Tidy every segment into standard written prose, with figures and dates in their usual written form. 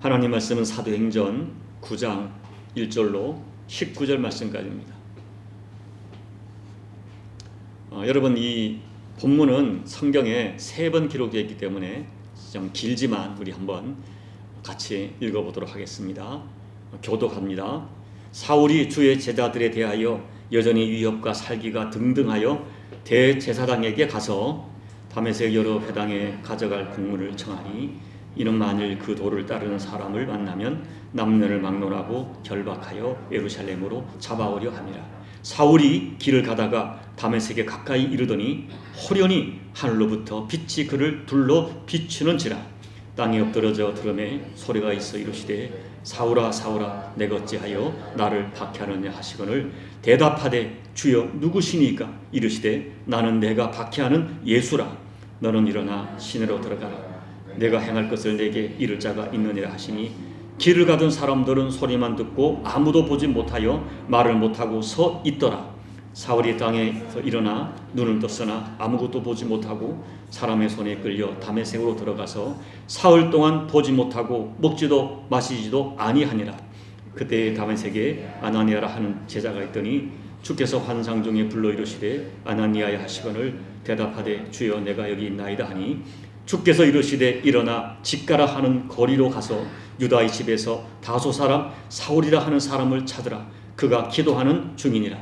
하나님 말씀은 사도행전 9장 1절로 19절 말씀까지입니다. 여러분, 이 본문은 성경에 3번 기록되어 있기 때문에 좀 길지만 우리 한번 같이 읽어보도록 하겠습니다. 교독합니다. 사울이 주의 제자들에 대하여 여전히 위협과 살기가 등등하여 대제사장에게 가서 다메섹 여러 회당에 가져갈 공문을 청하니, 이는 만일 그 도를 따르는 사람을 만나면 남녀를 막론하고 결박하여 예루살렘으로 잡아오려 함이라. 사울이 길을 가다가 다메섹에 가까이 이르더니 호련히 하늘로부터 빛이 그를 둘러 비추는지라. 땅에 엎드러져 들음에 소리가 있어 이르시되 사울아 사울아 내가 어찌하여 나를 박해하느냐 하시거늘 대답하되 주여 누구시니까? 이르시되 나는 내가 박해하는 예수라. 너는 일어나 시내로 들어가라. 내가 행할 것을 내게 이를 자가 있느니라 하시니, 길을 가던 사람들은 소리만 듣고 아무도 보지 못하여 말을 못하고 서 있더라. 사울이 땅에서 일어나 눈을 떴으나 아무것도 보지 못하고 사람의 손에 끌려 다메섹으로 들어가서 사흘 동안 보지 못하고 먹지도 마시지도 아니하니라. 그때 다메섹에 아나니아라 하는 제자가 있더니 주께서 환상 중에 불러 이르시되 아나니아야 하시거늘 대답하되 주여 내가 여기 있나이다 하니, 주께서 이르시되 일어나 집가라 하는 거리로 가서 유다의 집에서 다소 사람 사울이라 하는 사람을 찾으라. 그가 기도하는 중이니라.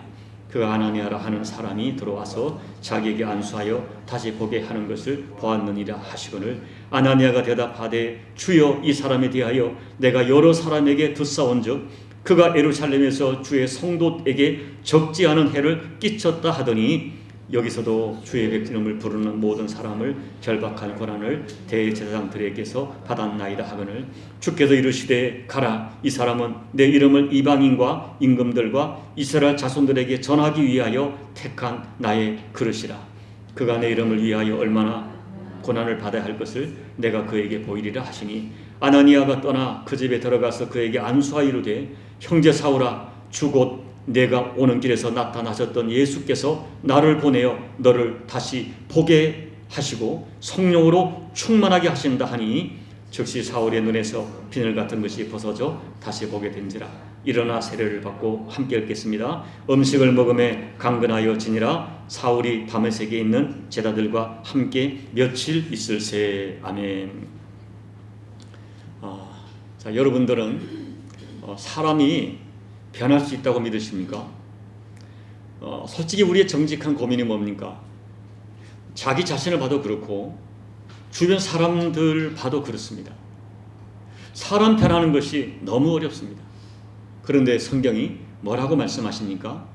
그가 아나니아라 하는 사람이 들어와서 자기에게 안수하여 다시 보게 하는 것을 보았느니라 하시거늘, 아나니아가 대답하되 주여 이 사람에 대하여 내가 여러 사람에게 듣사온즉 그가 예루살렘에서 주의 성도에게 적지 않은 해를 끼쳤다 하더니, 여기서도 주의 백성을 부르는 모든 사람을 결박할 권한을 대제사장들에게서 받았나이다 하거늘, 주께서 이르시되 가라. 이 사람은 내 이름을 이방인과 임금들과 이스라엘 자손들에게 전하기 위하여 택한 나의 그릇이라. 그가 내 이름을 위하여 얼마나 고난을 받아야 할 것을 내가 그에게 보이리라 하시니, 아나니아가 떠나 그 집에 들어가서 그에게 안수하여 이르되 형제 사울아, 주 곧 내가 오는 길에서 나타나셨던 예수께서 나를 보내어 너를 다시 보게 하시고 성령으로 충만하게 하신다 하니, 즉시 사울의 눈에서 비늘 같은 것이 벗어져 다시 보게 된지라. 일어나 세례를 받고 함께 읽겠습니다. 음식을 먹음에 강건하여 지니라. 사울이 다메섹에 있는 제자들과 함께 며칠 있을세. 아멘. 자, 여러분들은 사람이 변할 수 있다고 믿으십니까? 솔직히 우리의 정직한 고민이 뭡니까? 자기 자신을 봐도 그렇고 주변 사람들 봐도 그렇습니다. 사람 변하는 것이 너무 어렵습니다. 그런데 성경이 뭐라고 말씀하십니까?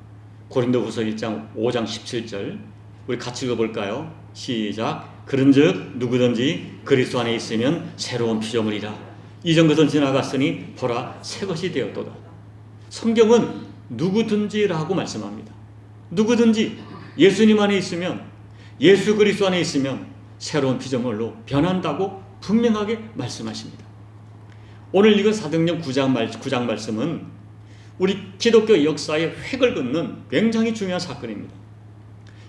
고린도후서 1장 5장 17절 우리 같이 읽어볼까요? 시작. 그런즉 누구든지 그리스도 안에 있으면 새로운 피조물이라. 이전 것은 지나갔으니 보라 새 것이 되었도다. 성경은 누구든지라고 말씀합니다. 누구든지 예수님 안에 있으면, 예수 그리스도 안에 있으면 새로운 피조물로 변한다고 분명하게 말씀하십니다. 오늘 읽은 사도행전 9장 말씀은 우리 기독교 역사의 획을 긋는 굉장히 중요한 사건입니다.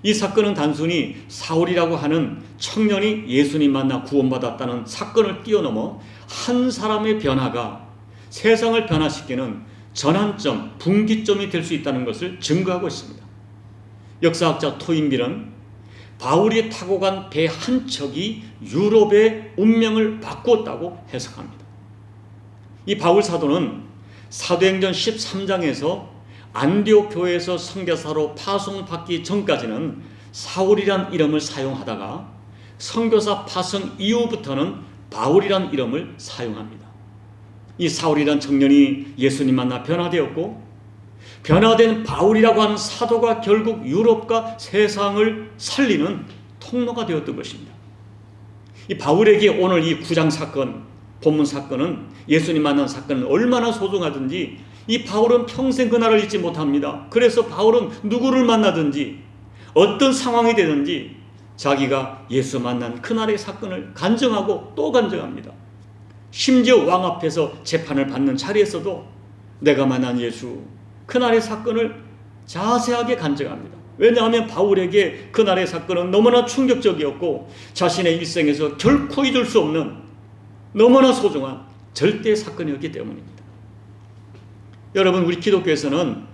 이 사건은 단순히 사울이라고 하는 청년이 예수님 만나 구원받았다는 사건을 뛰어넘어 한 사람의 변화가 세상을 변화시키는 전환점, 분기점이 될 수 있다는 것을 증거하고 있습니다. 역사학자 토인빌은 바울이 타고 간 배 한 척이 유럽의 운명을 바꾸었다고 해석합니다. 이 바울 사도는 사도행전 13장에서 안디옥 교회에서 선교사로 파송받기 전까지는 사울이란 이름을 사용하다가 선교사 파송 이후부터는 바울이란 이름을 사용합니다. 이 사울이란 청년이 예수님 만나 변화되었고, 변화된 바울이라고 하는 사도가 결국 유럽과 세상을 살리는 통로가 되었던 것입니다. 이 바울에게 오늘 이 9장 사건, 본문 사건은, 예수님 만난 사건은 얼마나 소중하든지 이 바울은 평생 그날을 잊지 못합니다. 그래서 바울은 누구를 만나든지 어떤 상황이 되든지 자기가 예수 만난 그날의 사건을 간증하고 또 간증합니다. 심지어 왕 앞에서 재판을 받는 자리에서도 내가 만난 예수, 그날의 사건을 자세하게 간증합니다. 왜냐하면 바울에게 그날의 사건은 너무나 충격적이었고 자신의 일생에서 결코 잊을 수 없는 너무나 소중한 절대 사건이었기 때문입니다. 여러분, 우리 기독교에서는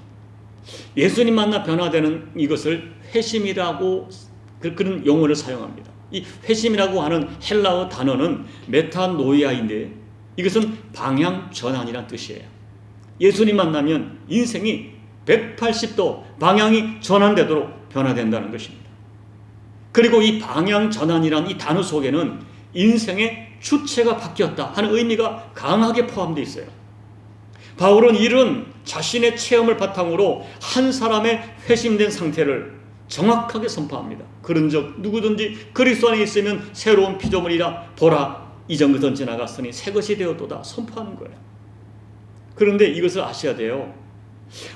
예수님 만나 변화되는 이것을 회심이라고 그런 용어를 사용합니다. 이 회심이라고 하는 헬라어 단어는 메타노이아인데 이것은 방향 전환이란 뜻이에요. 예수님 만나면 인생이 180도 방향이 전환되도록 변화된다는 것입니다. 그리고 이 방향 전환이란 이 단어 속에는 인생의 주체가 바뀌었다 하는 의미가 강하게 포함되어 있어요. 바울은 이런 자신의 체험을 바탕으로 한 사람의 회심된 상태를 정확하게 선포합니다. 그런즉 누구든지 그리스도 안에 있으면 새로운 피조물이라 보라 이전 것은 지나갔으니 새 것이 되었도다 선포하는 거예요. 그런데 이것을 아셔야 돼요.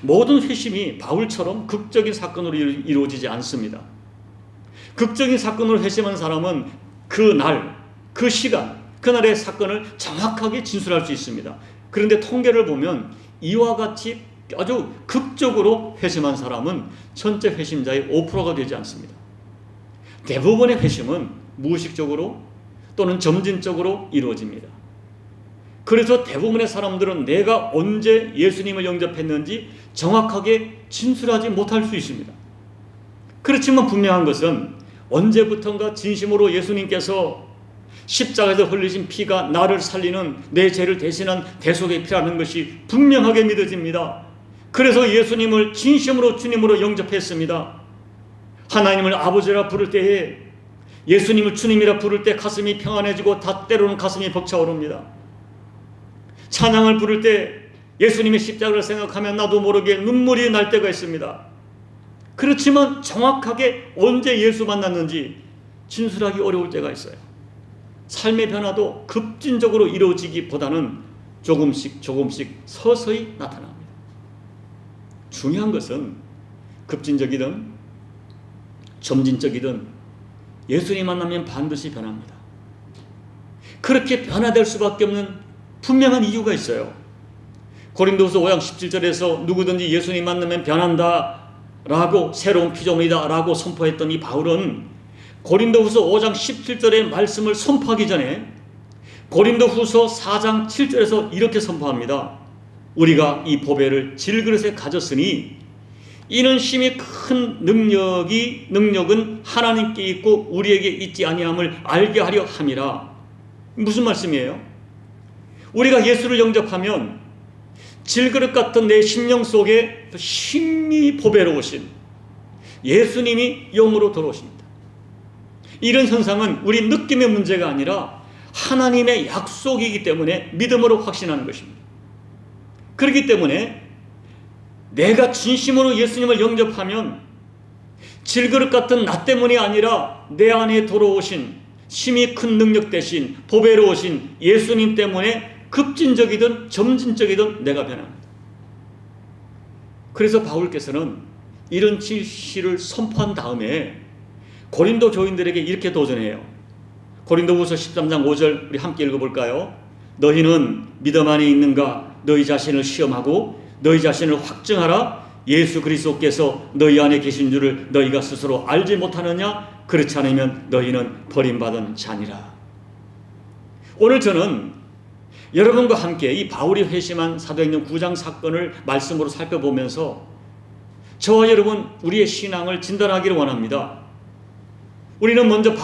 모든 회심이 바울처럼 극적인 사건으로 이루어지지 않습니다. 극적인 사건으로 회심한 사람은 그날, 그 시간, 그날의 사건을 정확하게 진술할 수 있습니다. 그런데 통계를 보면 이와 같이 아주 극적으로 회심한 사람은 전체 회심자의 5%가 되지 않습니다. 대부분의 회심은 무의식적으로 또는 점진적으로 이루어집니다. 그래서 대부분의 사람들은 내가 언제 예수님을 영접했는지 정확하게 진술하지 못할 수 있습니다. 그렇지만 분명한 것은 언제부턴가 진심으로 예수님께서 십자가에서 흘리신 피가 나를 살리는 내 죄를 대신한 대속의 피라는 것이 분명하게 믿어집니다. 그래서 예수님을 진심으로 주님으로 영접했습니다. 하나님을 아버지라 부를 때에 예수님을 주님이라 부를 때 가슴이 평안해지고 때로는 가슴이 벅차오릅니다. 찬양을 부를 때 예수님의 십자가를 생각하면 나도 모르게 눈물이 날 때가 있습니다. 그렇지만 정확하게 언제 예수 만났는지 진술하기 어려울 때가 있어요. 삶의 변화도 급진적으로 이루어지기보다는 조금씩 서서히 나타납니다. 중요한 것은 급진적이든 점진적이든 예수님 만나면 반드시 변합니다. 그렇게 변화될 수밖에 없는 분명한 이유가 있어요. 고린도후서 5장 17절에서 누구든지 예수님 만나면 변한다 라고 새로운 피조물이다 라고 선포했던 이 바울은 고린도후서 5장 17절의 말씀을 선포하기 전에 고린도후서 4장 7절에서 이렇게 선포합니다. 우리가 이 보배를 질그릇에 가졌으니 이는 심히 큰 능력은 하나님께 있고 우리에게 있지 아니함을 알게 하려 함이라. 무슨 말씀이에요? 우리가 예수를 영접하면 질그릇 같은 내 심령 속에 심히 보배로우신 예수님이 영으로 들어오십니다. 이런 현상은 우리 느낌의 문제가 아니라 하나님의 약속이기 때문에 믿음으로 확신하는 것입니다. 그렇기 때문에 내가 진심으로 예수님을 영접하면 질그릇 같은 나 때문이 아니라 내 안에 들어오신 심히 큰 능력 대신 보배로우신 예수님 때문에 급진적이든 점진적이든 내가 변합니다. 그래서 바울께서는 이런 진실을 선포한 다음에 고린도 교인들에게 이렇게 도전해요. 고린도후서 13장 5절 우리 함께 읽어볼까요? 너희는 믿음 안에 있는가? 너희 자신을 시험하고 너희 자신을 확증하라. 예수 그리스도께서 너희 안에 계신 줄을 너희가 스스로 알지 못하느냐? 그렇지 않으면 너희는 버림받은 자니라. 오늘 저는 여러분과 함께 이 바울이 회심한 사도행전 9장 사건을 말씀으로 살펴보면서 저와 여러분 우리의 신앙을 진단하기를 원합니다. 우리는 먼저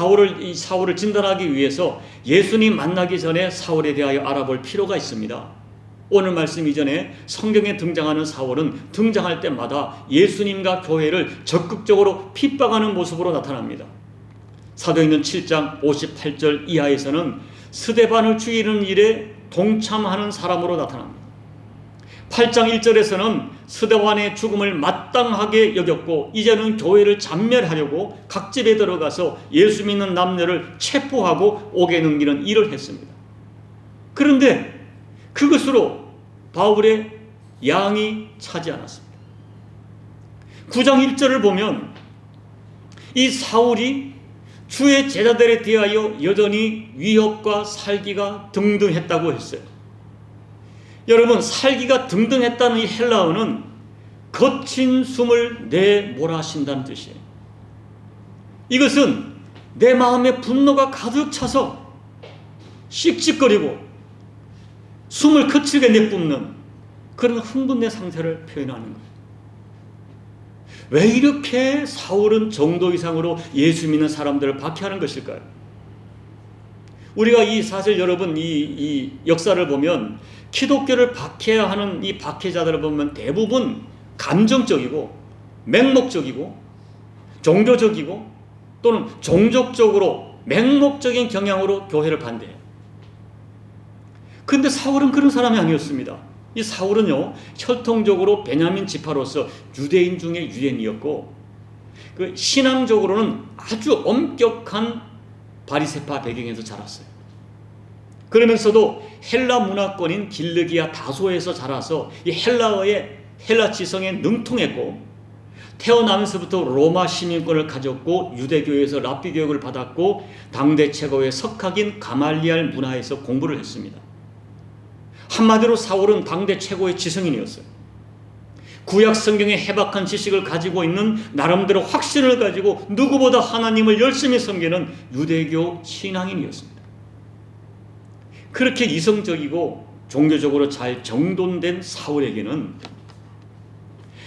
이 사울을 진단하기 위해서 예수님 만나기 전에 사울에 대하여 알아볼 필요가 있습니다. 오늘 말씀 이전에 성경에 등장하는 사울은 등장할 때마다 예수님과 교회를 적극적으로 핍박하는 모습으로 나타납니다. 사도행전 7장 58절 이하에서는 스데반을 죽이는 일에 동참하는 사람으로 나타납니다. 8장 1절에서는 스데반의 죽음을 마땅하게 여겼고 이제는 교회를 잔멸하려고 각 집에 들어가서 예수 믿는 남녀를 체포하고 옥에 넘기는 일을 했습니다. 그런데 그것으로 바울의 양이 차지 않았습니다. 9장 1절을 보면 이 사울이 주의 제자들에 대하여 여전히 위협과 살기가 등등했다고 했어요. 여러분, 살기가 등등했다는 이 헬라어는 거친 숨을 내몰아신다는 뜻이에요. 이것은 내 마음에 분노가 가득 차서 씩씩거리고 숨을 거칠게 내뿜는 그런 흥분된 상태를 표현하는 거예요. 왜 이렇게 사울은 정도 이상으로 예수 믿는 사람들을 박해하는 것일까요? 우리가 사실 여러분 이 역사를 보면 기독교를 박해하는 이 박해자들을 보면 대부분 감정적이고 맹목적이고 종교적이고 또는 종족적으로 맹목적인 경향으로 교회를 반대해요. 그런데 사울은 그런 사람이 아니었습니다. 이 사울은요, 혈통적으로 베냐민 지파로서 유대인 중에 유대인이었고, 그 신앙적으로는 아주 엄격한 바리새파 배경에서 자랐어요. 그러면서도 헬라 문화권인 길르기아 다소에서 자라서 이 헬라 지성에 능통했고, 태어나면서부터 로마 시민권을 가졌고, 유대교에서 랍비 교육을 받았고, 당대 최고의 석학인 가말리알 문화에서 공부를 했습니다. 한마디로 사울은 당대 최고의 지성인이었어요. 구약 성경의 해박한 지식을 가지고 있는 나름대로 확신을 가지고 누구보다 하나님을 열심히 섬기는 유대교 신앙인이었습니다. 그렇게 이성적이고 종교적으로 잘 정돈된 사울에게는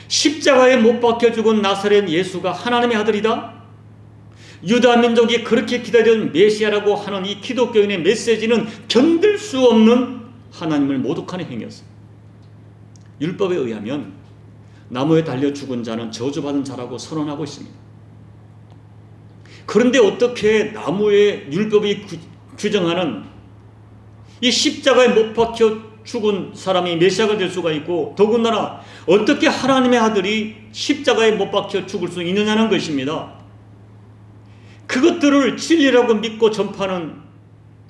십자가에 못 박혀 죽은 나사렛 예수가 하나님의 아들이다? 유다 민족이 그렇게 기다리던 메시아라고 하는 이 기독교인의 메시지는 견딜 수 없는 하나님을 모독하는 행위였어요. 율법에 의하면 나무에 달려 죽은 자는 저주받은 자라고 선언하고 있습니다. 그런데 어떻게 나무에 율법이 규정하는 이 십자가에 못 박혀 죽은 사람이 메시아가 될 수가 있고, 더군다나 어떻게 하나님의 아들이 십자가에 못 박혀 죽을 수 있느냐는 것입니다. 그것들을 진리라고 믿고 전파하는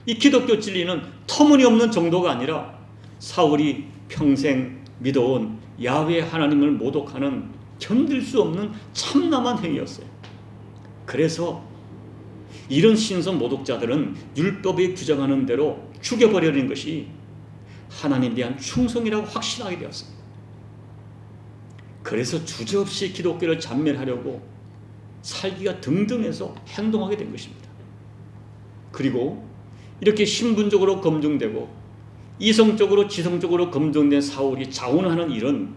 이 기독교 진리는 터무니없는 정도가 아니라 사울이 평생 믿어온 야훼 하나님을 모독하는 견딜 수 없는 참담한 행위였어요. 그래서 이런 신선 모독자들은 율법이 규정하는 대로 죽여버리는 것이 하나님에 대한 충성이라고 확신하게 되었습니다. 그래서 주저없이 기독교를 잔멸하려고 살기가 등등해서 행동하게 된 것입니다. 그리고 이렇게 신분적으로 검증되고 이성적으로 지성적으로 검증된 사울이 자원하는 일은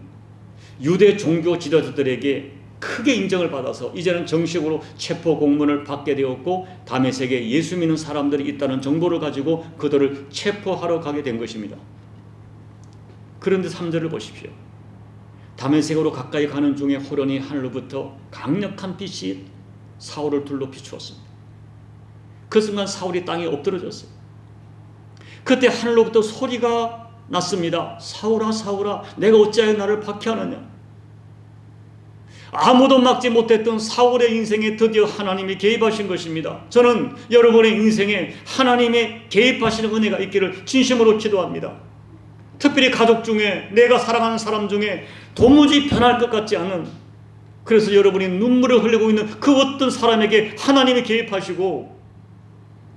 유대 종교 지도자들에게 크게 인정을 받아서 이제는 정식으로 체포 공문을 받게 되었고, 다메섹에 예수 믿는 사람들이 있다는 정보를 가지고 그들을 체포하러 가게 된 것입니다. 그런데 3절을 보십시오. 다메섹으로 가까이 가는 중에 호련히 하늘로부터 강력한 빛이 사울을 둘러 비추었습니다. 그 순간 사울이 땅에 엎드러졌어요. 그때 하늘로부터 소리가 났습니다. 사울아 사울아, 내가 어찌하여 나를 박해하느냐. 아무도 막지 못했던 사울의 인생에 드디어 하나님이 개입하신 것입니다. 저는 여러분의 인생에 하나님의 개입하시는 은혜가 있기를 진심으로 기도합니다. 특별히 가족 중에, 내가 사랑하는 사람 중에 도무지 변할 것 같지 않은, 그래서 여러분이 눈물을 흘리고 있는 그 어떤 사람에게 하나님이 개입하시고,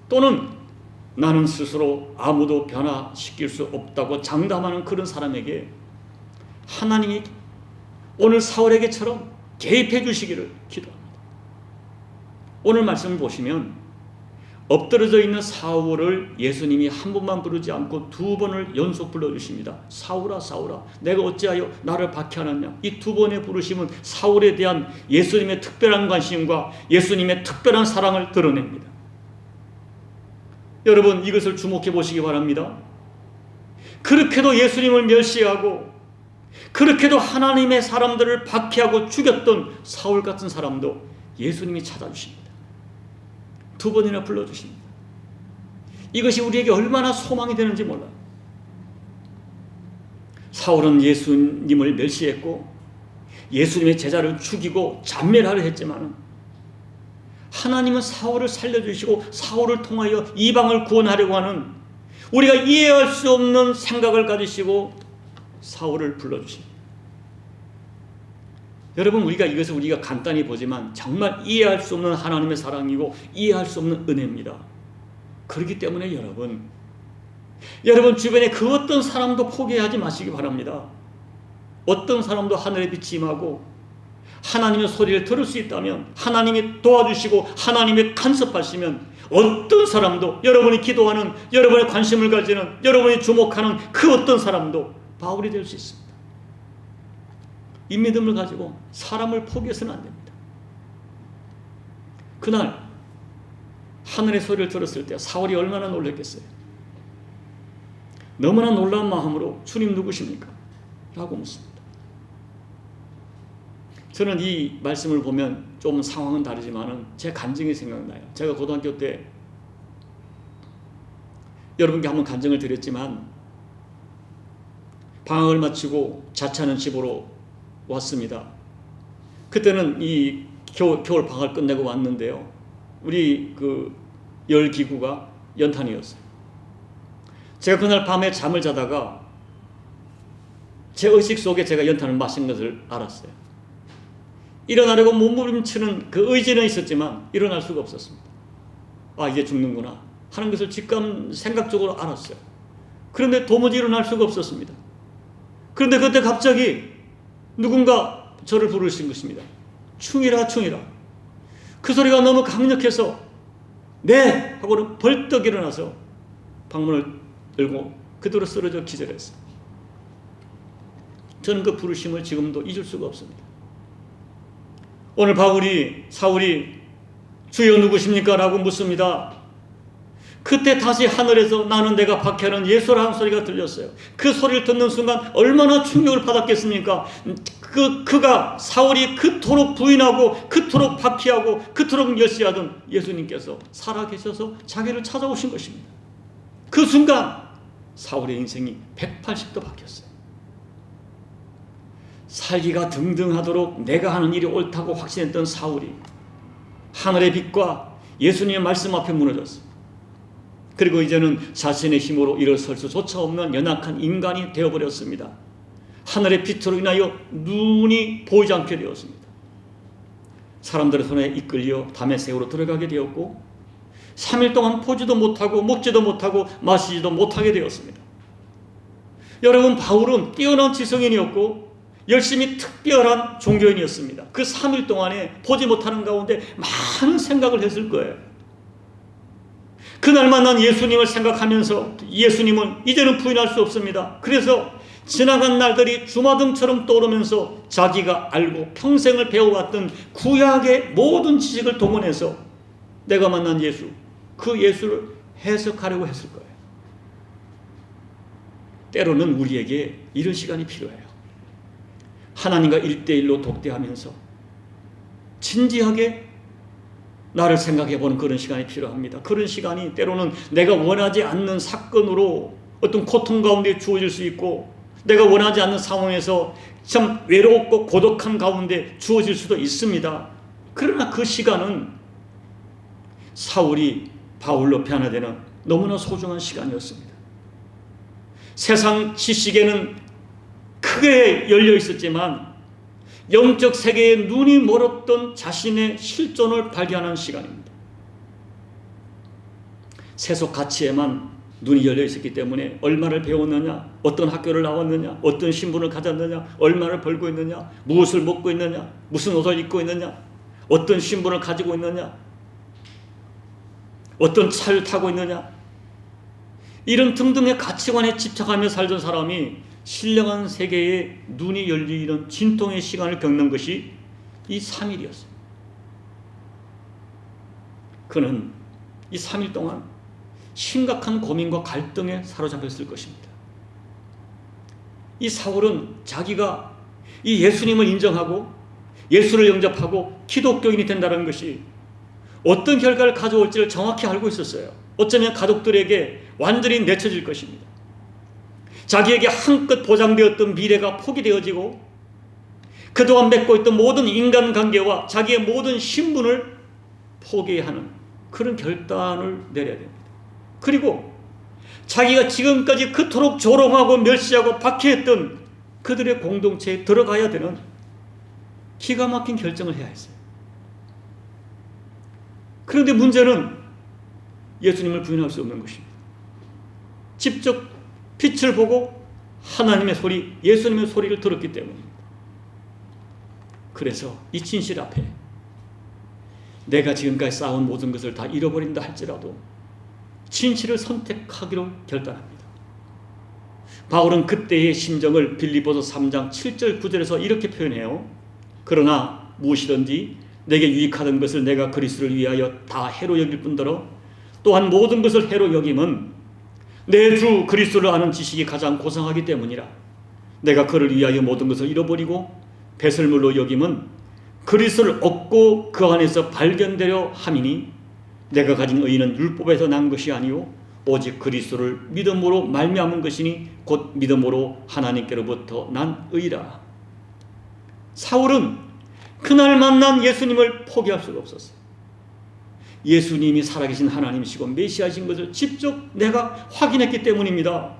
또는 나는 스스로 아무도 변화시킬 수 없다고 장담하는 그런 사람에게 하나님이 오늘 사울에게처럼 개입해 주시기를 기도합니다. 오늘 말씀을 보시면 엎드러져 있는 사울을 예수님이 한 번만 부르지 않고 2번을 연속 불러주십니다. 사울아 사울아, 내가 어찌하여 나를 박해하느냐. 이 2번의 부르심은 사울에 대한 예수님의 특별한 관심과 예수님의 특별한 사랑을 드러냅니다. 여러분, 이것을 주목해 보시기 바랍니다. 그렇게도 예수님을 멸시하고 그렇게도 하나님의 사람들을 박해하고 죽였던 사울 같은 사람도 예수님이 찾아주십니다. 2번이나 불러주십니다. 이것이 우리에게 얼마나 소망이 되는지 몰라요. 사울은 예수님을 멸시했고 예수님의 제자를 죽이고 잔멸하려 했지만 하나님은 사울을 살려주시고 사울을 통하여 이방을 구원하려고 하는, 우리가 이해할 수 없는 생각을 가지시고 사울을 불러주십니다. 여러분, 우리가 이것을 간단히 보지만 정말 이해할 수 없는 하나님의 사랑이고 이해할 수 없는 은혜입니다. 그렇기 때문에 여러분 주변에 그 어떤 사람도 포기하지 마시기 바랍니다. 어떤 사람도 하늘의 빛이 임하고 하나님의 소리를 들을 수 있다면, 하나님이 도와주시고 하나님이 간섭하시면 어떤 사람도, 여러분이 기도하는, 여러분의 관심을 가지는, 여러분이 주목하는 그 어떤 사람도 바울이 될 수 있습니다. 이 믿음을 가지고 사람을 포기해서는 안 됩니다. 그날 하늘의 소리를 들었을 때 사울이 얼마나 놀랐겠어요. 너무나 놀라운 마음으로 주님 누구십니까? 라고 묻습니다. 저는 이 말씀을 보면 좀 상황은 다르지만 제 간증이 생각나요. 제가 고등학교 때 여러분께 한번 간증을 드렸지만, 방학을 마치고 자취하는 집으로 왔습니다. 그때는 이 겨울 방학을 끝내고 왔는데요, 우리 그 열기구가 연탄이었어요. 제가 그날 밤에 잠을 자다가 제 의식 속에 제가 연탄을 마신 것을 알았어요. 일어나려고 몸부림치는 그 의지는 있었지만 일어날 수가 없었습니다. 아, 이제 죽는구나 하는 것을 직감 생각적으로 알았어요. 그런데 도무지 일어날 수가 없었습니다. 그런데 그때 갑자기 누군가 저를 부르신 것입니다. 충이라, 충이라. 그 소리가 너무 강력해서 네! 하고는 벌떡 일어나서 방문을 열고 그대로 쓰러져 기절했어요. 저는 그 부르심을 지금도 잊을 수가 없습니다. 오늘 사울이 주여 누구십니까? 라고 묻습니다. 그때 다시 하늘에서 나는 내가 박해하는 예수라는 소리가 들렸어요. 그 소리를 듣는 순간 얼마나 충격을 받았겠습니까? 그가 사울이 그토록 부인하고 그토록 박해하고 그토록 멸시하던 예수님께서 살아계셔서 자기를 찾아오신 것입니다. 그 순간 사울의 인생이 180도 바뀌었어요. 살기가 등등하도록 내가 하는 일이 옳다고 확신했던 사울이 하늘의 빛과 예수님의 말씀 앞에 무너졌어요. 그리고 이제는 자신의 힘으로 일어설 수조차 없는 연약한 인간이 되어버렸습니다. 하늘의 빛으로 인하여 눈이 보이지 않게 되었습니다. 사람들의 손에 이끌려 다메섹으로 들어가게 되었고 3일 동안 보지도 못하고 먹지도 못하고 마시지도 못하게 되었습니다. 여러분, 바울은 뛰어난 지성인이었고 열심히 특별한 종교인이었습니다. 그 3일 동안에 보지 못하는 가운데 많은 생각을 했을 거예요. 그날 만난 예수님을 생각하면서 예수님은 이제는 부인할 수 없습니다. 그래서 지나간 날들이 주마등처럼 떠오르면서 자기가 알고 평생을 배워왔던 구약의 모든 지식을 동원해서 내가 만난 예수, 그 예수를 해석하려고 했을 거예요. 때로는 우리에게 이런 시간이 필요해요. 하나님과 1대1로 독대하면서 진지하게 나를 생각해보는 그런 시간이 필요합니다. 그런 시간이 때로는 내가 원하지 않는 사건으로 어떤 고통 가운데 주어질 수 있고 내가 원하지 않는 상황에서 참 외롭고 고독한 가운데 주어질 수도 있습니다. 그러나 그 시간은 사울이 바울로 변화되는 너무나 소중한 시간이었습니다. 세상 지식에는 크게 열려 있었지만 영적 세계에 눈이 멀었던 자신의 실존을 발견하는 시간입니다. 세속 가치에만 눈이 열려 있었기 때문에 얼마를 배웠느냐, 어떤 학교를 나왔느냐, 어떤 신분을 가졌느냐, 얼마를 벌고 있느냐, 무엇을 먹고 있느냐, 무슨 옷을 입고 있느냐, 어떤 신분을 가지고 있느냐, 어떤 차를 타고 있느냐, 이런 등등의 가치관에 집착하며 살던 사람이 신령한 세계에 눈이 열리는 진통의 시간을 겪는 것이 이 3일이었어요. 그는 이 3일 동안 심각한 고민과 갈등에 사로잡혔을 것입니다. 이 사울은 자기가 이 예수님을 인정하고 예수를 영접하고 기독교인이 된다는 것이 어떤 결과를 가져올지를 정확히 알고 있었어요. 어쩌면 가족들에게 완전히 내쳐질 것입니다. 자기에게 한껏 보장되었던 미래가 포기되어지고 그동안 맺고 있던 모든 인간관계와 자기의 모든 신분을 포기해야 하는 그런 결단을 내려야 됩니다. 그리고 자기가 지금까지 그토록 조롱하고 멸시하고 박해했던 그들의 공동체에 들어가야 되는 기가 막힌 결정을 해야 했어요. 그런데 문제는 예수님을 부인할 수 없는 것입니다. 직접 빛을 보고 하나님의 소리, 예수님의 소리를 들었기 때문입니다. 그래서 이 진실 앞에 내가 지금까지 쌓아온 모든 것을 다 잃어버린다 할지라도 진실을 선택하기로 결단합니다. 바울은 그때의 심정을 빌립보서 3장 7절 9절에서 이렇게 표현해요. 그러나 무엇이든지 내게 유익하던 것을 내가 그리스도를 위하여 다 해로 여길 뿐더러 또한 모든 것을 해로 여김은 내 주 그리스도를 아는 지식이 가장 고상하기 때문이라. 내가 그를 위하여 모든 것을 잃어버리고 배설물로 여김은 그리스도를 얻고 그 안에서 발견되려 함이니 내가 가진 의는 율법에서 난 것이 아니요 오직 그리스도를 믿음으로 말미암은 것이니 곧 믿음으로 하나님께로부터 난 의라. 사울은 그날 만난 예수님을 포기할 수가 없었어요. 예수님이 살아계신 하나님이시고 메시아이신 것을 직접 내가 확인했기 때문입니다.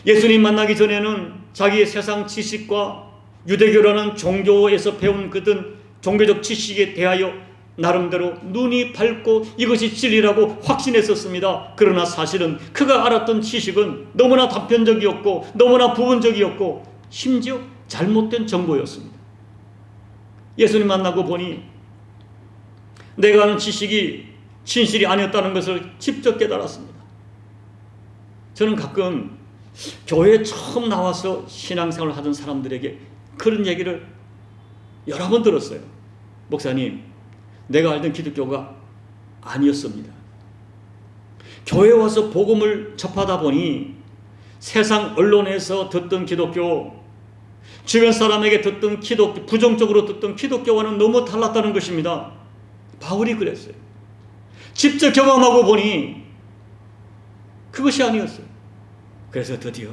예수님 만나기 전에는 자기의 세상 지식과 유대교라는 종교에서 배운 그든 종교적 지식에 대하여 나름대로 눈이 밝고 이것이 진리라고 확신했었습니다. 그러나 사실은 그가 알았던 지식은 너무나 단편적이었고 너무나 부분적이었고 심지어 잘못된 정보였습니다. 예수님 만나고 보니 내가 아는 지식이 진실이 아니었다는 것을 직접 깨달았습니다. 저는 가끔 교회에 처음 나와서 신앙생활을 하던 사람들에게 그런 얘기를 여러 번 들었어요. 목사님, 내가 알던 기독교가 아니었습니다. 교회에 와서 복음을 접하다 보니 세상 언론에서 듣던 기독교, 주변 사람에게 듣던 기독교, 부정적으로 듣던 기독교와는 너무 달랐다는 것입니다. 바울이 그랬어요. 직접 경험하고 보니 그것이 아니었어요. 그래서 드디어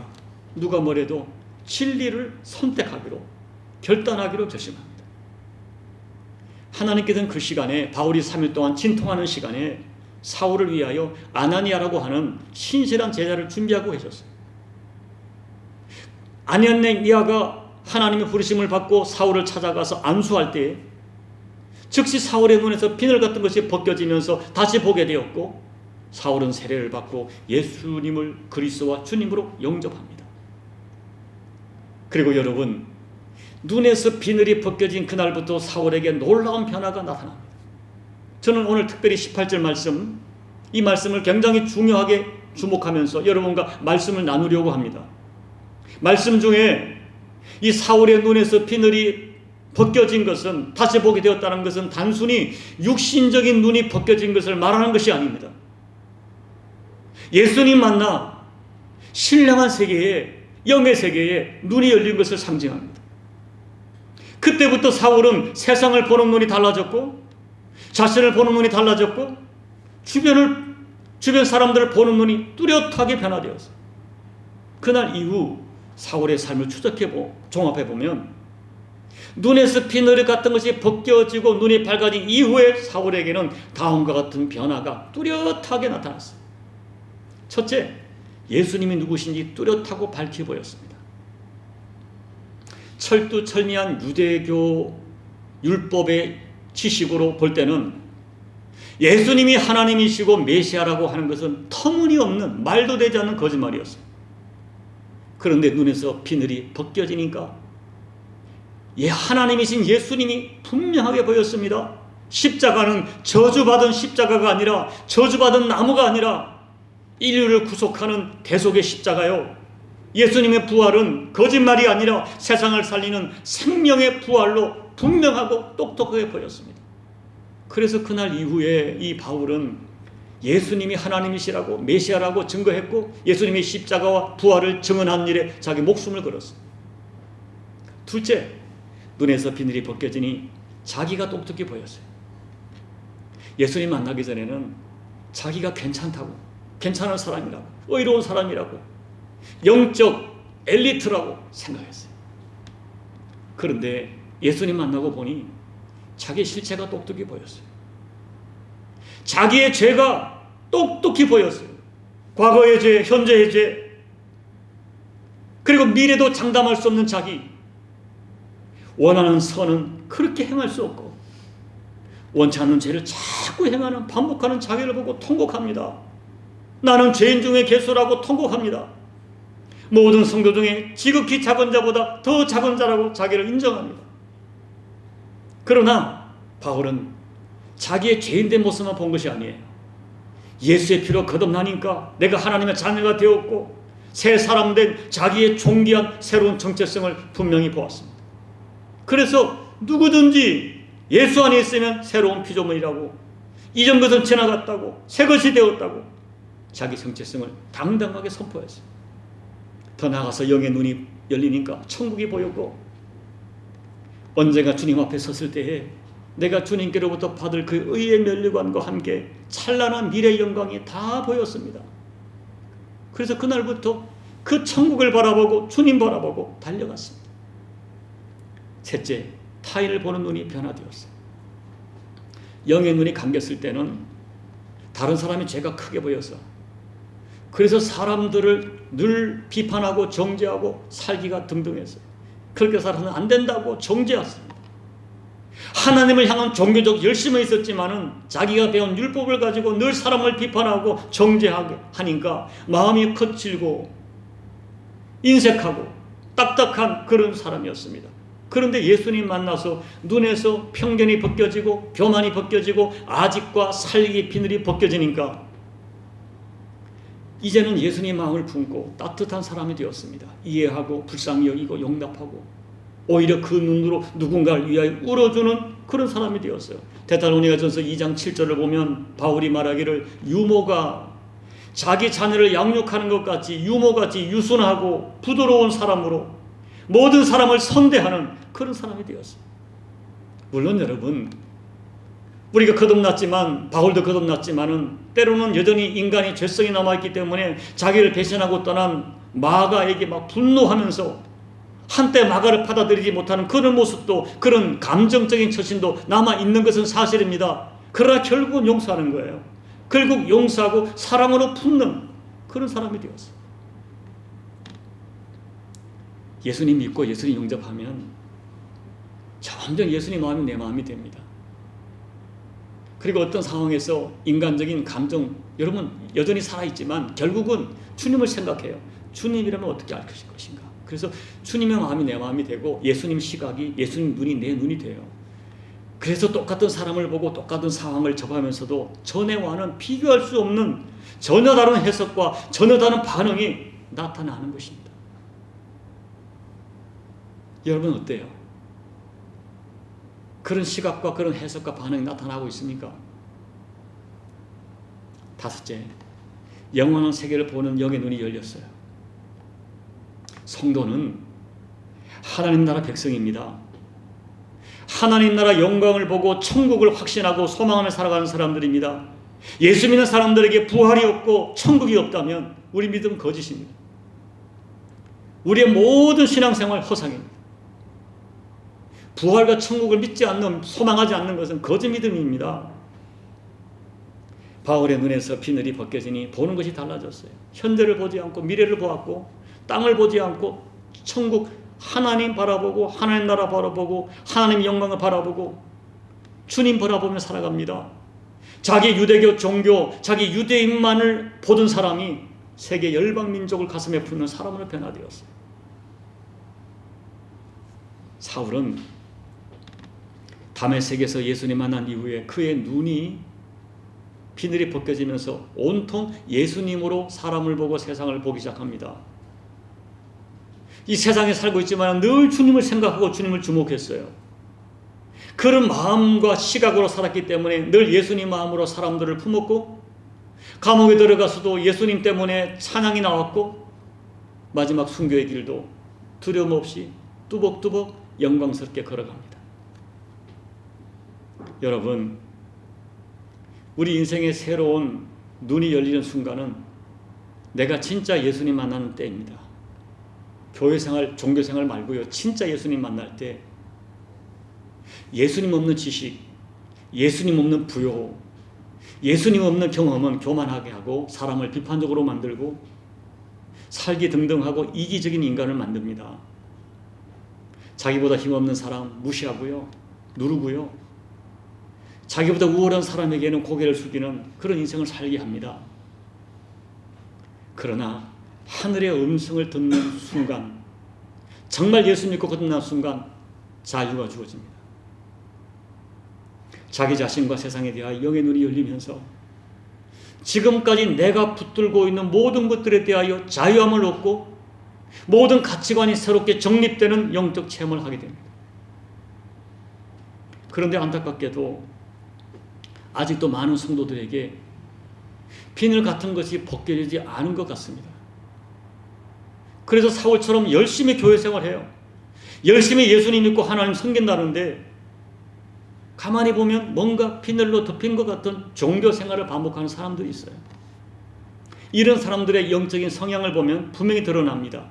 누가 뭐래도 진리를 선택하기로 결단하기로 결심합니다. 하나님께서는 그 시간에 바울이 3일 동안 진통하는 시간에 사울을 위하여 아나니아라고 하는 신실한 제자를 준비하고 계셨어요. 아나니아가 하나님의 부르심을 받고 사울을 찾아가서 안수할 때에 즉시 사울의 눈에서 비늘 같은 것이 벗겨지면서 다시 보게 되었고 사울은 세례를 받고 예수님을 그리스도와 주님으로 영접합니다. 그리고 여러분, 눈에서 비늘이 벗겨진 그날부터 사울에게 놀라운 변화가 나타납니다. 저는 오늘 특별히 18절 말씀, 이 말씀을 굉장히 중요하게 주목하면서 여러분과 말씀을 나누려고 합니다. 말씀 중에 이 사울의 눈에서 비늘이 벗겨진 것은, 다시 보게 되었다는 것은 단순히 육신적인 눈이 벗겨진 것을 말하는 것이 아닙니다. 예수님 만나 신령한 세계에, 영의 세계에 눈이 열린 것을 상징합니다. 그때부터 사울은 세상을 보는 눈이 달라졌고 자신을 보는 눈이 달라졌고 주변 사람들을 보는 눈이 뚜렷하게 변화되었어요. 그날 이후 사울의 삶을 종합해보면 눈에서 비늘 같은 것이 벗겨지고 눈이 밝아진 이후에 사울에게는 다음과 같은 변화가 뚜렷하게 나타났어요. 첫째, 예수님이 누구신지 뚜렷하고 밝히 보였습니다. 철두철미한 유대교 율법의 지식으로 볼 때는 예수님이 하나님이시고 메시아라고 하는 것은 터무니없는, 말도 되지 않는 거짓말이었어요. 그런데 눈에서 비늘이 벗겨지니까 하나님이신 예수님이 분명하게 보였습니다. 십자가는 저주받은 십자가가 아니라, 저주받은 나무가 아니라 인류를 구속하는 대속의 십자가요, 예수님의 부활은 거짓말이 아니라 세상을 살리는 생명의 부활로 분명하고 똑똑하게 보였습니다. 그래서 그날 이후에 이 바울은 예수님이 하나님이시라고, 메시아라고 증거했고 예수님의 십자가와 부활을 증언한 일에 자기 목숨을 걸었습니다. 둘째, 눈에서 비늘이 벗겨지니 자기가 똑똑히 보였어요. 예수님 만나기 전에는 자기가 괜찮다고, 괜찮은 사람이라고, 의로운 사람이라고, 영적 엘리트라고 생각했어요. 그런데 예수님 만나고 보니 자기 실체가 똑똑히 보였어요. 자기의 죄가 똑똑히 보였어요. 과거의 죄, 현재의 죄, 그리고 미래도 장담할 수 없는 자기. 원하는 선은 그렇게 행할 수 없고 원치 않는 죄를 자꾸 행하는, 반복하는 자기를 보고 통곡합니다. 나는 죄인 중에 괴수라고 통곡합니다. 모든 성도 중에 지극히 작은 자보다 더 작은 자라고 자기를 인정합니다. 그러나 바울은 자기의 죄인된 모습만 본 것이 아니에요. 예수의 피로 거듭나니까 내가 하나님의 자녀가 되었고 새 사람 된 자기의 존귀한 새로운 정체성을 분명히 보았습니다. 그래서 누구든지 예수 안에 있으면 새로운 피조물이라고, 이전 것은 지나갔다고 새 것이 되었다고 자기 정체성을 당당하게 선포했어요. 더 나아가서 영의 눈이 열리니까 천국이 보였고, 언젠가 주님 앞에 섰을 때에 내가 주님께로부터 받을 그 의의 면류관과 함께 찬란한 미래의 영광이 다 보였습니다. 그래서 그날부터 그 천국을 바라보고 주님 바라보고 달려갔습니다. 셋째, 타인을 보는 눈이 변화되었어요. 영의 눈이 감겼을 때는 다른 사람의 죄가 크게 보여서, 그래서 사람들을 늘 비판하고 정죄하고 살기가 등등했어요. 그렇게 살아서는 안 된다고 정죄했습니다. 하나님을 향한 종교적 열심은 있었지만은 자기가 배운 율법을 가지고 늘 사람을 비판하고 정죄하게 하니까 마음이 거칠고 인색하고 딱딱한 그런 사람이었습니다. 그런데 예수님 만나서 눈에서 편견이 벗겨지고 교만이 벗겨지고 아직과 살기 비늘이 벗겨지니까 이제는 예수님 마음을 품고 따뜻한 사람이 되었습니다. 이해하고 불쌍히 여기고 용납하고 오히려 그 눈으로 누군가를 위하여 울어주는 그런 사람이 되었어요. 데살로니가전서 2장 7절을 보면 바울이 말하기를 유모가 자기 자녀를 양육하는 것 같이 유모같이 유순하고 부드러운 사람으로 모든 사람을 선대하는 그런 사람이 되었어요. 물론 여러분, 우리가 거듭났지만, 바울도 거듭났지만은 때로는 여전히 인간의 죄성이 남아있기 때문에 자기를 배신하고 떠난 마가에게 막 분노하면서 한때 마가를 받아들이지 못하는 그런 모습도, 그런 감정적인 처신도 남아있는 것은 사실입니다. 그러나 결국은 용서하는 거예요. 결국 용서하고 사랑으로 품는 그런 사람이 되었어요. 예수님 믿고 예수님 영접하면 점점 예수님 마음이 내 마음이 됩니다. 그리고 어떤 상황에서 인간적인 감정, 여러분 여전히 살아있지만 결국은 주님을 생각해요. 주님이라면 어떻게 알 것인가. 그래서 주님의 마음이 내 마음이 되고 예수님 시각이, 예수님 눈이 내 눈이 돼요. 그래서 똑같은 사람을 보고 똑같은 상황을 접하면서도 전에와는 비교할 수 없는 전혀 다른 해석과 전혀 다른 반응이 나타나는 것입니다. 여러분 어때요? 그런 시각과 그런 해석과 반응이 나타나고 있습니까? 다섯째, 영원한 세계를 보는 영의 눈이 열렸어요. 성도는 하나님 나라 백성입니다. 하나님 나라 영광을 보고 천국을 확신하고 소망하며 살아가는 사람들입니다. 예수 믿는 사람들에게 부활이 없고 천국이 없다면 우리 믿음은 거짓입니다. 우리의 모든 신앙생활 허상입니다. 부활과 천국을 믿지 않는, 소망하지 않는 것은 거짓 믿음입니다. 바울의 눈에서 비늘이 벗겨지니 보는 것이 달라졌어요. 현재를 보지 않고 미래를 보았고, 땅을 보지 않고 천국 하나님 바라보고, 하나님 나라 바라보고, 하나님 영광을 바라보고 주님 바라보며 살아갑니다. 자기 유대교 종교, 자기 유대인만을 보던 사람이 세계 열방 민족을 가슴에 품는 사람으로 변화되었어요. 사울은 다메섹에서 예수님 만난 이후에 그의 눈이 비늘이 벗겨지면서 온통 예수님으로 사람을 보고 세상을 보기 시작합니다. 이 세상에 살고 있지만 늘 주님을 생각하고 주님을 주목했어요. 그런 마음과 시각으로 살았기 때문에 늘 예수님 마음으로 사람들을 품었고, 감옥에 들어가서도 예수님 때문에 찬양이 나왔고, 마지막 순교의 길도 두려움 없이 뚜벅뚜벅 영광스럽게 걸어갑니다. 여러분, 우리 인생의 새로운 눈이 열리는 순간은 내가 진짜 예수님 만나는 때입니다. 교회생활, 종교생활 말고요. 진짜 예수님 만날 때 예수님 없는 지식, 예수님 없는 부요, 예수님 없는 경험은 교만하게 하고 사람을 비판적으로 만들고 살기 등등하고 이기적인 인간을 만듭니다. 자기보다 힘없는 사람 무시하고요, 누르고요, 자기보다 우월한 사람에게는 고개를 숙이는 그런 인생을 살게 합니다. 그러나 하늘의 음성을 듣는 순간, 정말 예수 믿고 거듭난 순간 자유가 주어집니다. 자기 자신과 세상에 대하여 영의 눈이 열리면서 지금까지 내가 붙들고 있는 모든 것들에 대하여 자유함을 얻고 모든 가치관이 새롭게 정립되는 영적 체험을 하게 됩니다. 그런데 안타깝게도 아직도 많은 성도들에게 비늘 같은 것이 벗겨지지 않은 것 같습니다. 그래서 사울처럼 열심히 교회 생활해요. 열심히 예수님 믿고 하나님 섬긴다는데 가만히 보면 뭔가 비늘로 덮인 것 같은 종교 생활을 반복하는 사람들이 있어요. 이런 사람들의 영적인 성향을 보면 분명히 드러납니다.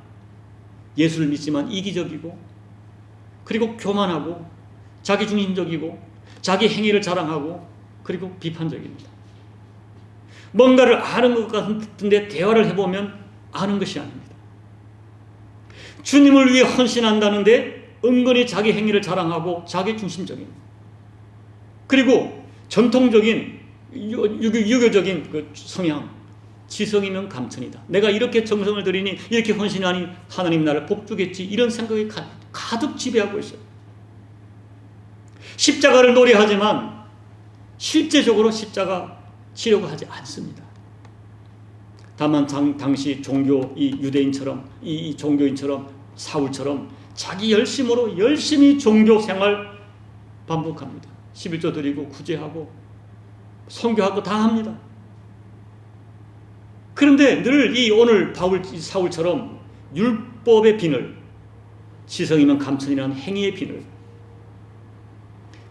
예수를 믿지만 이기적이고, 그리고 교만하고, 자기중심적이고, 자기 행위를 자랑하고, 그리고 비판적입니다. 뭔가를 아는 것 같은데 대화를 해보면 아는 것이 아닙니다. 주님을 위해 헌신한다는데 은근히 자기 행위를 자랑하고 자기중심적입니다. 그리고 전통적인 유교적인 그 성향, 지성이면 감천이다. 내가 이렇게 정성을 들이니 이렇게 헌신하니 하나님 나를 복주겠지, 이런 생각이 가득 지배하고 있어요. 십자가를 노래하지만 실제적으로 십자가 치려고 하지 않습니다. 다만 당시 이 유대인처럼, 이 종교인처럼, 사울처럼 자기 열심으로 열심히 종교 생활 반복합니다. 11조 드리고 구제하고 선교하고 다 합니다. 그런데 늘 오늘 사울처럼 율법의 비늘, 지성이면 감천이라는 행위의 비늘,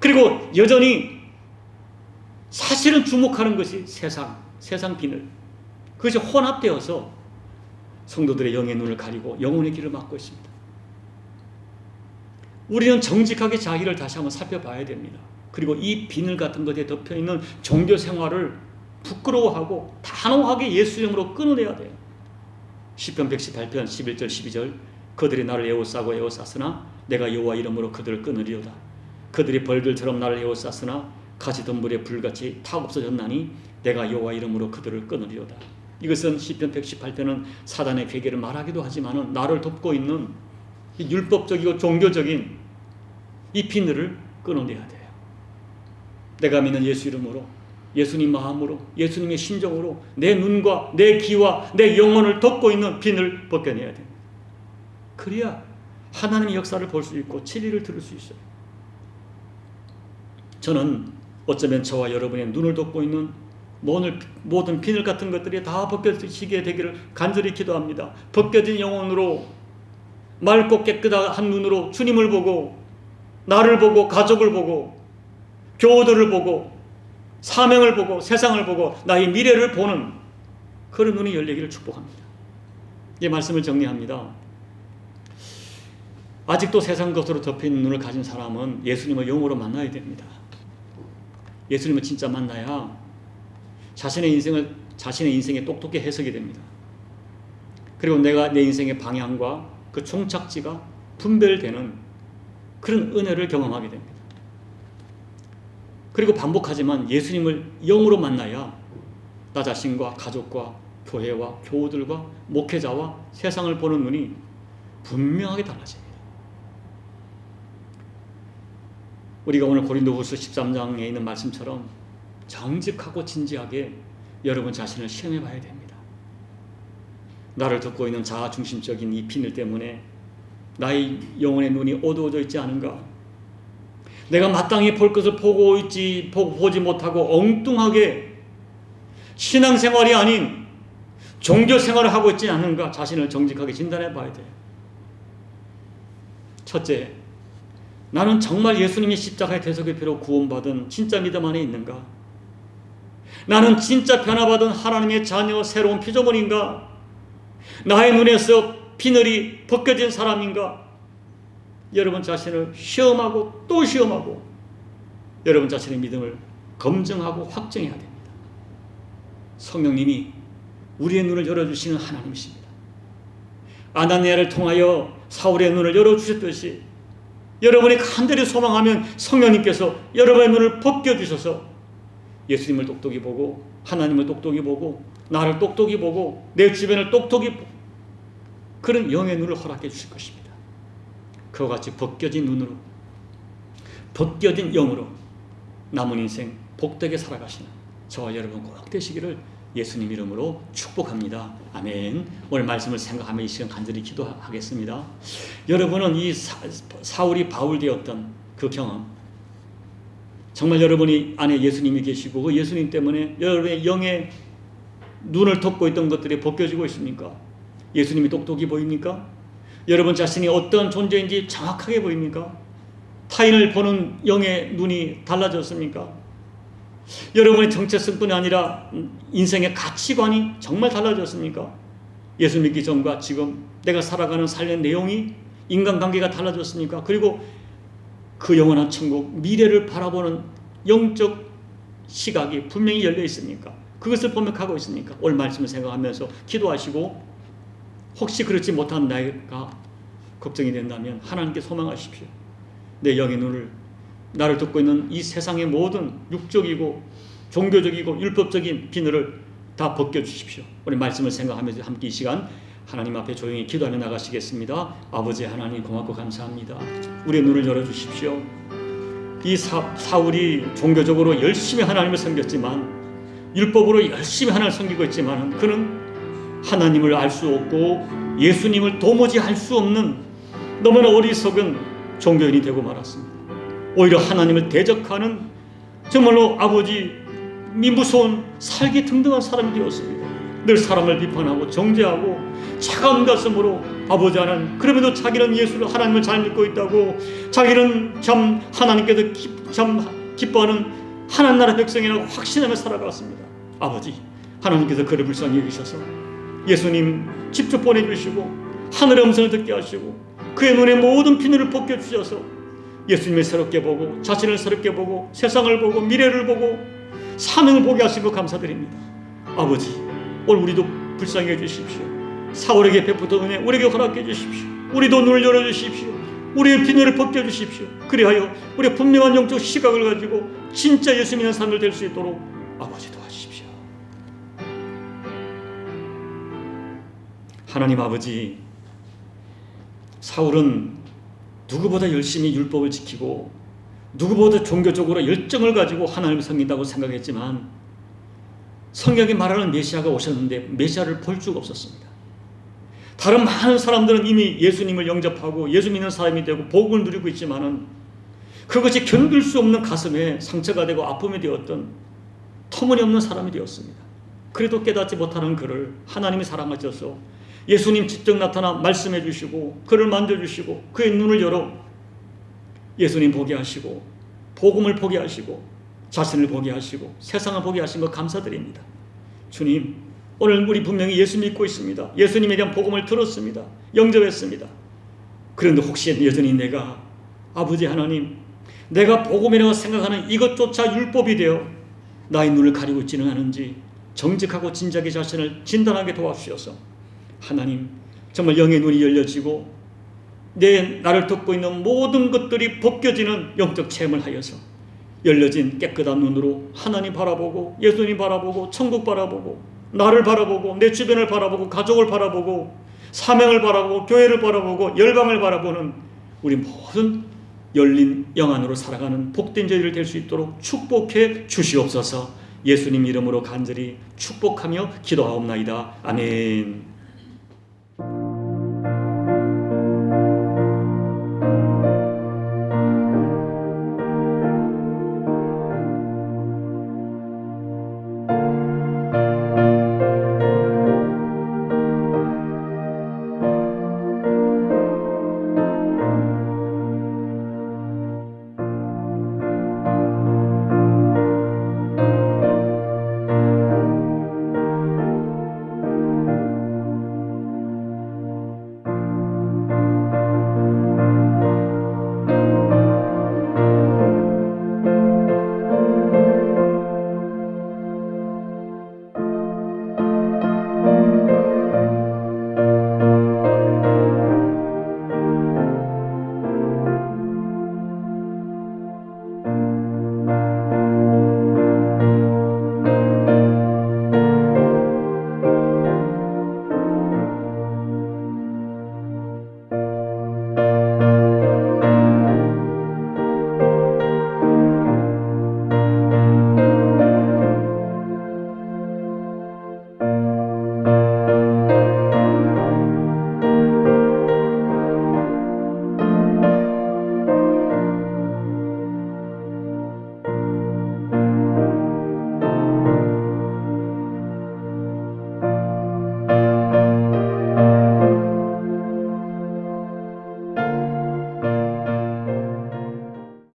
그리고 여전히 사실은 주목하는 것이 세상 비늘, 그것이 혼합되어서 성도들의 영의 눈을 가리고 영혼의 길을 막고 있습니다. 우리는 정직하게 자기를 다시 한번 살펴봐야 됩니다. 그리고 이 비늘 같은 것에 덮여있는 종교 생활을 부끄러워하고 단호하게 예수 이름으로 끊어내야 돼요. 시편 118편 11절 12절 그들이 나를 에워싸고 에워쌌으나 내가 여호와 이름으로 그들을 끊으리로다. 그들이 벌들처럼 나를 에워쌌으나 가시덤불에 불같이 탁 없어졌나니 내가 여호와 이름으로 그들을 끊으리로다. 이것은 시편 118편은 사단의 괴계를 말하기도 하지만 나를 덮고 있는 이 율법적이고 종교적인 이 비늘을 끊어내야 돼요. 내가 믿는 예수 이름으로, 예수님 마음으로, 예수님의 심정으로 내 눈과 내 귀와 내 영혼을 덮고 있는 비늘 벗겨내야 됩니다. 그래야 하나님의 역사를 볼 수 있고 진리를 들을 수 있어요. 저는 어쩌면 저와 여러분의 눈을 덮고 있는 모든 비늘 같은 것들이 다 벗겨지게 되기를 간절히 기도합니다. 벗겨진 영혼으로, 맑고 깨끗한 눈으로 주님을 보고, 나를 보고, 가족을 보고, 교우들을 보고, 사명을 보고, 세상을 보고, 나의 미래를 보는 그런 눈이 열리기를 축복합니다. 이 말씀을 정리합니다. 아직도 세상 것으로 덮인 눈을 가진 사람은 예수님을 영으로 만나야 됩니다. 예수님을 진짜 만나야 자신의 인생에 똑똑히 해석이 됩니다. 그리고 내가 내 인생의 방향과 그 종착지가 분별되는 그런 은혜를 경험하게 됩니다. 그리고 반복하지만 예수님을 영으로 만나야 나 자신과 가족과 교회와 교우들과 목회자와 세상을 보는 눈이 분명하게 달라집니다. 우리가 오늘 고린도후서 13장에 있는 말씀처럼 정직하고 진지하게 여러분 자신을 시험해 봐야 됩니다. 나를 덮고 있는 자아중심적인 이 비늘 때문에 나의 영혼의 눈이 어두워져 있지 않은가? 내가 마땅히 볼 것을 보지 못하고 엉뚱하게 신앙생활이 아닌 종교생활을 하고 있지 않은가? 자신을 정직하게 진단해 봐야 돼요. 첫째, 나는 정말 예수님의 십자가의 대속의 피로 구원받은 진짜 믿음 안에 있는가? 나는 진짜 변화받은 하나님의 자녀, 새로운 피조물인가? 나의 눈에서 비늘이 벗겨진 사람인가? 여러분 자신을 시험하고 또 시험하고 여러분 자신의 믿음을 검증하고 확정해야 됩니다. 성령님이 우리의 눈을 열어주시는 하나님이십니다. 아나니아를 통하여 사울의 눈을 열어주셨듯이 여러분이 간절히 소망하면 성령님께서 여러분의 눈을 벗겨주셔서 예수님을 똑똑히 보고 하나님을 똑똑히 보고 나를 똑똑히 보고 내 주변을 똑똑히 보고 그런 영의 눈을 허락해 주실 것입니다. 그와 같이 벗겨진 눈으로, 벗겨진 영으로 남은 인생 복되게 살아가시는 저와 여러분 꼭 되시기를 예수님 이름으로 축복합니다. 아멘. 오늘 말씀을 생각하며 이 시간 간절히 기도하겠습니다. 여러분은 이 사울이 바울 되었던 그 경험, 정말 여러분이 안에 예수님이 계시고 그 예수님 때문에 여러분의 영의 눈을 덮고 있던 것들이 벗겨지고 있습니까? 예수님이 똑똑히 보입니까? 여러분 자신이 어떤 존재인지 정확하게 보입니까? 타인을 보는 영의 눈이 달라졌습니까? 여러분의 정체성뿐이 아니라 인생의 가치관이 정말 달라졌습니까? 예수 믿기 전과 지금 내가 살아가는 삶의 내용이, 인간관계가 달라졌습니까? 그리고 그 영원한 천국, 미래를 바라보는 영적 시각이 분명히 열려 있습니까? 그것을 보며 가고 있습니까? 오늘 말씀을 생각하면서 기도하시고, 혹시 그렇지 못한 나이가 걱정이 된다면 하나님께 소망하십시오. 내 영의 눈을, 나를 덮고 있는 이 세상의 모든 육적이고 종교적이고 율법적인 비늘을 다 벗겨주십시오. 우리 말씀을 생각하면서 함께 이 시간 하나님 앞에 조용히 기도하며 나가시겠습니다. 아버지 하나님 고맙고 감사합니다. 우리의 눈을 열어주십시오. 이 사울이 종교적으로 열심히 하나님을 섬겼지만, 율법으로 열심히 하나님을 섬기고 있지만 그는 하나님을 알 수 없고 예수님을 도무지 알 수 없는 너무나 어리석은 종교인이 되고 말았습니다. 오히려 하나님을 대적하는 정말로 아버지 무서운 살기 등등한 사람이 되었습니다. 늘 사람을 비판하고 정죄하고 차가운 가슴으로 아버지 하나님, 그럼에도 자기는 예수를, 하나님을 잘 믿고 있다고, 자기는 참 하나님께서 참 기뻐하는 하나님 나라 백성이라고 확신하며 살아갔습니다. 아버지 하나님께서 그를 불쌍히 여기셔서 예수님 직접 보내주시고 하늘의 음성을 듣게 하시고 그의 눈에 모든 비늘을 벗겨주셔서 예수님을 새롭게 보고 자신을 새롭게 보고 세상을 보고 미래를 보고 사명을 보게 하신 것 감사드립니다. 아버지 오늘 우리도 불쌍히 해주십시오. 사울에게 베푸던 은혜 우리에게 허락해 주십시오. 우리도 눈을 열어주십시오. 우리의 비늘을 벗겨주십시오. 그리하여 우리의 분명한 영적 시각을 가지고 진짜 예수 믿는 삶을 될 수 있도록 아버지 도와주십시오. 하나님 아버지, 사울은 누구보다 열심히 율법을 지키고 누구보다 종교적으로 열정을 가지고 하나님을 섬긴다고 생각했지만 성경이 말하는 메시아가 오셨는데 메시아를 볼 수가 없었습니다. 다른 많은 사람들은 이미 예수님을 영접하고 예수 믿는 사람이 되고 복을 누리고 있지만은 그것이 견딜 수 없는 가슴에 상처가 되고 아픔이 되었던 터무니없는 사람이 되었습니다. 그래도 깨닫지 못하는 그를 하나님이 사랑하셔서 예수님 직접 나타나 말씀해 주시고 그를 만져주시고 그의 눈을 열어 예수님 보게 하시고 복음을 보게 하시고 자신을 보게 하시고 세상을 보게 하신 것 감사드립니다. 주님, 오늘 우리 분명히 예수 믿고 있습니다. 예수님에 대한 복음을 들었습니다. 영접했습니다. 그런데 혹시 여전히 내가 아버지 하나님, 내가 복음이라고 생각하는 이것조차 율법이 되어 나의 눈을 가리고 있지는 않은지 정직하고 진지하게 자신을 진단하게 도와주셔서 하나님 정말 영의 눈이 열려지고 나를 덮고 있는 모든 것들이 벗겨지는 영적 체험을 하여서 열려진 깨끗한 눈으로 하나님 바라보고 예수님 바라보고 천국 바라보고 나를 바라보고 내 주변을 바라보고 가족을 바라보고 사명을 바라보고 교회를 바라보고 열방을 바라보는 우리 모든 열린 영 안으로 살아가는 복된 저희들 될 수 있도록 축복해 주시옵소서. 예수님 이름으로 간절히 축복하며 기도하옵나이다. 아멘.